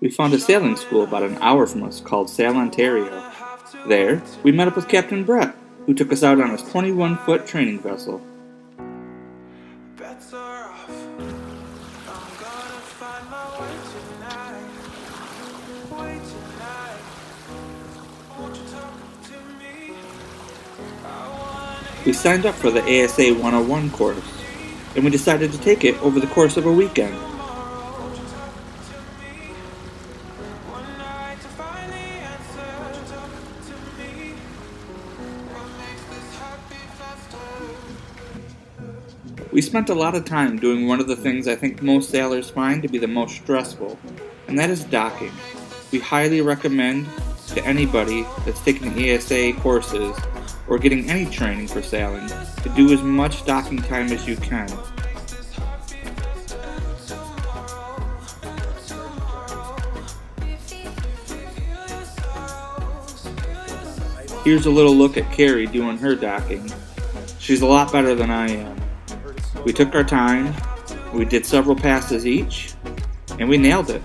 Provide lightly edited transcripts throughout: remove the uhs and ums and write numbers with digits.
we found a sailing school about an hour from us called Sail Ontario. There, we met up with Captain Brett, who took us out on his 21-foot training vessel. We signed up for the ASA 101 course, and we decided to take it over the course of a weekend. We spent a lot of time doing one of the things I think most sailors find to be the most stressful, and that is docking. We highly recommend to anybody that's taking ASA courses or getting any training for sailing to do as much docking time as you can. Here's a little look at Carrie doing her docking. She's a lot better than I am. We took our time, we did several passes each, and we nailed it.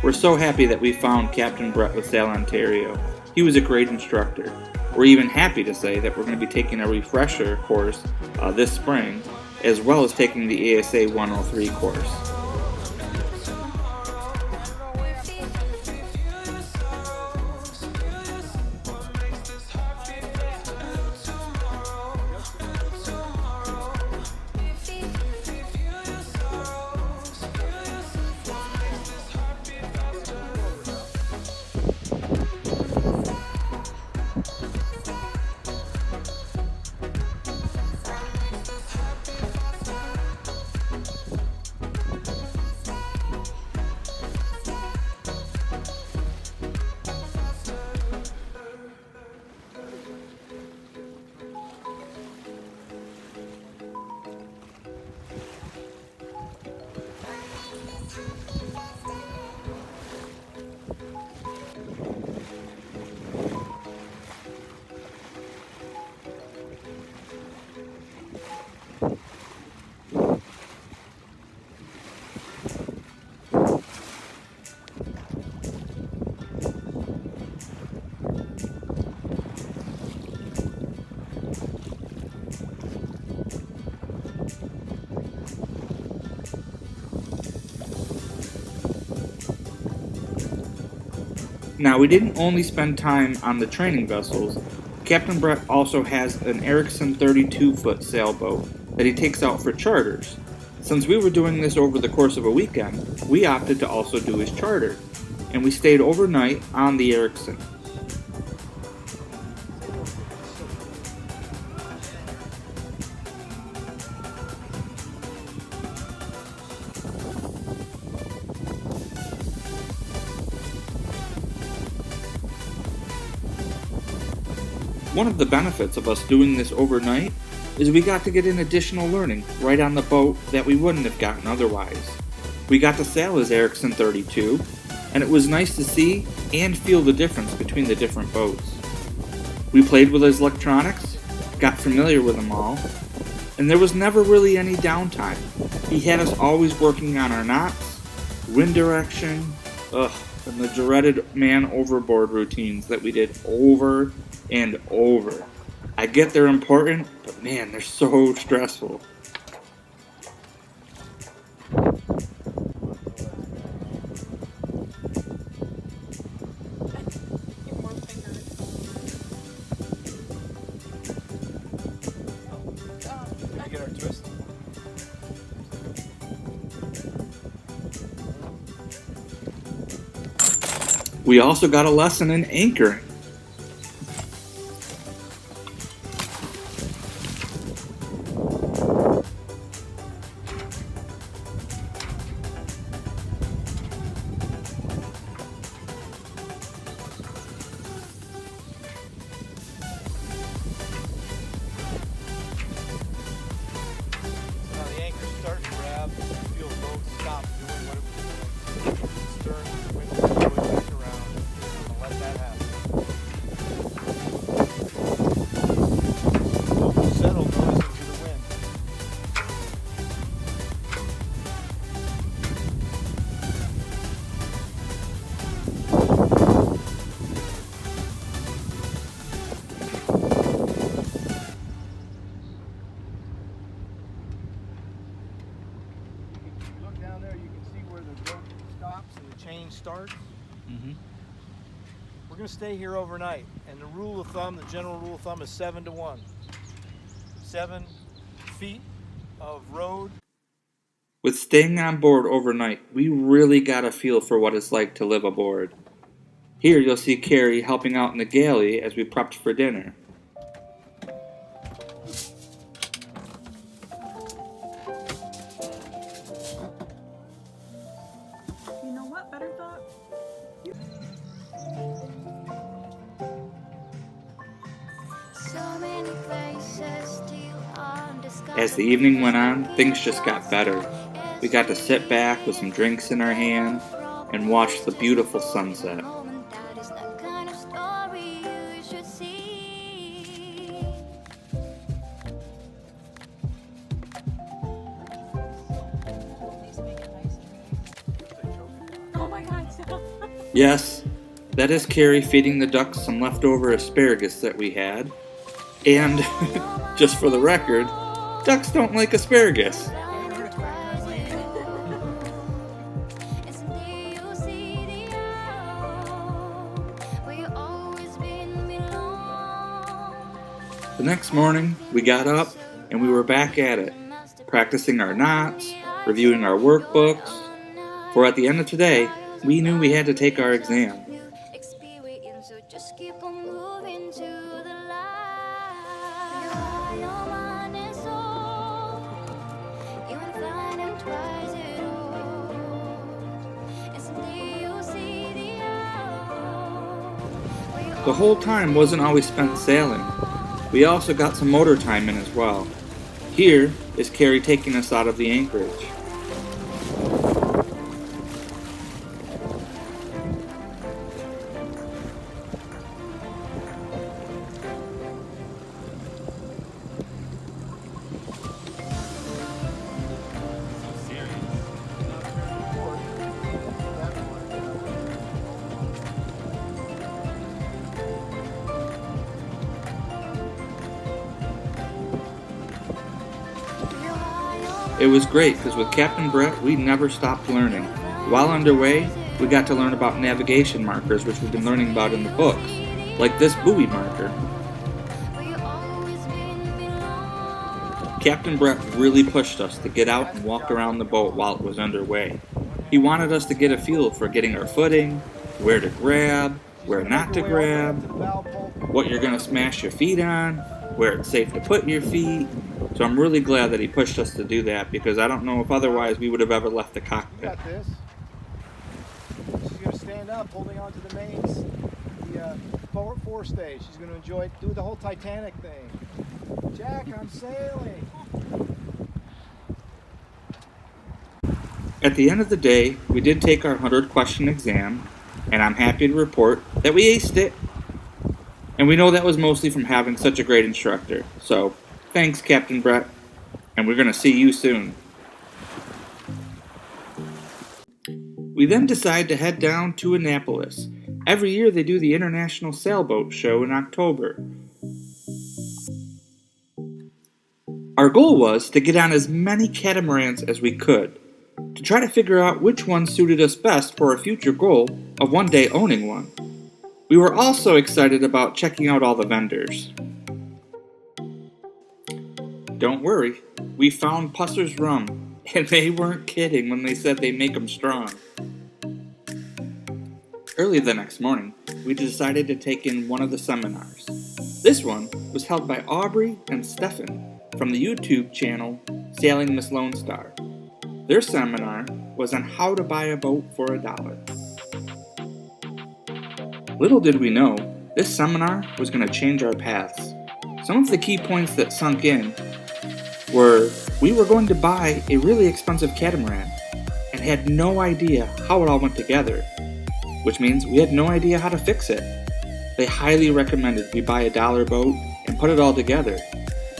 We're so happy that we found Captain Brett with Sail Ontario. He was a great instructor. We're even happy to say that we're going to be taking a refresher course this spring, as well as taking the ASA 103 course. Now, we didn't only spend time on the training vessels. Captain Brett also has an Erickson 32-foot sailboat that he takes out for charters. Since we were doing this over the course of a weekend, we opted to also do his charter, and we stayed overnight on the Erickson. One of the benefits of us doing this overnight is we got to get in additional learning right on the boat that we wouldn't have gotten otherwise. We got to sail his Erickson 32, and it was nice to see and feel the difference between the different boats. We played with his electronics, got familiar with them all, and there was never really any downtime. He had us always working on our knots, wind direction, and the dreaded man overboard routines that we did over and over. I get they're important, but man, they're so stressful. We also got a lesson in anchoring. going to stay here overnight. And the rule of thumb, the general rule of thumb is 7 to 1. 7 feet of road. With staying on board overnight, we really got a feel for what it's like to live aboard. Here you'll see Carrie helping out in the galley as we prepped for dinner. You know what? Better thought. As the evening went on, things just got better. We got to sit back with some drinks in our hand and watch the beautiful sunset. Oh my God. Yes, that is Carrie feeding the ducks some leftover asparagus that we had. And, just for the record, ducks don't like asparagus. The next morning, we got up and we were back at it, practicing our knots, reviewing our workbooks, for at the end of today, we knew we had to take our exam. The whole time wasn't always spent sailing. We also got some motor time in as well. Here is Carrie taking us out of the anchorage. It was great because with Captain Brett, we never stopped learning. While underway, we got to learn about navigation markers, which we've been learning about in the books, like this buoy marker. Captain Brett really pushed us to get out and walk around the boat while it was underway. He wanted us to get a feel for getting our footing, where to grab, where not to grab, what you're going to smash your feet on, where it's safe to put your feet. So I'm really glad that he pushed us to do that, because I don't know if otherwise we would have ever left the cockpit. You got this. She's going to stand up, holding on to the mains, the forward forestay. She's going to enjoy it, do the whole Titanic thing. Jack, I'm sailing. At the end of the day, we did take our 100-question exam, and I'm happy to report that we aced it. And we know that was mostly from having such a great instructor. So, thanks, Captain Brett, and we're going to see you soon. We then decide to head down to Annapolis. Every year they do the International Sailboat Show in October. Our goal was to get on as many catamarans as we could, to try to figure out which one suited us best for our future goal of one day owning one. We were also excited about checking out all the vendors. Don't worry, we found Pusser's rum, and they weren't kidding when they said they make them strong. Early the next morning, we decided to take in one of the seminars. This one was held by Aubrey and Stefan from the YouTube channel Sailing Miss Lone Star. Their seminar was on how to buy a boat for $1. Little did we know, this seminar was going to change our paths. Some of the key points that sunk in were we were going to buy a really expensive catamaran and had no idea how it all went together, which means we had no idea how to fix it. They highly recommended we buy a $1 boat and put it all together,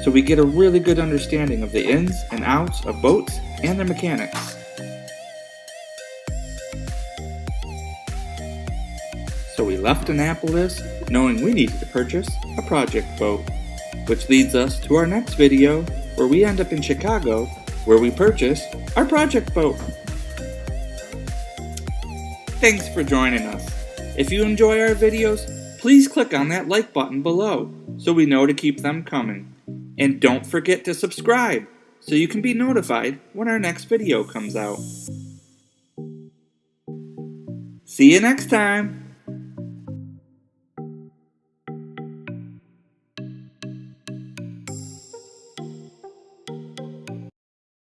so we get a really good understanding of the ins and outs of boats and their mechanics. So we left Annapolis knowing we needed to purchase a project boat, which leads us to our next video where we end up in Chicago where we purchase our project boat. Thanks for joining us. If you enjoy our videos, please click on that like button below so we know to keep them coming. And don't forget to subscribe so you can be notified when our next video comes out. See you next time!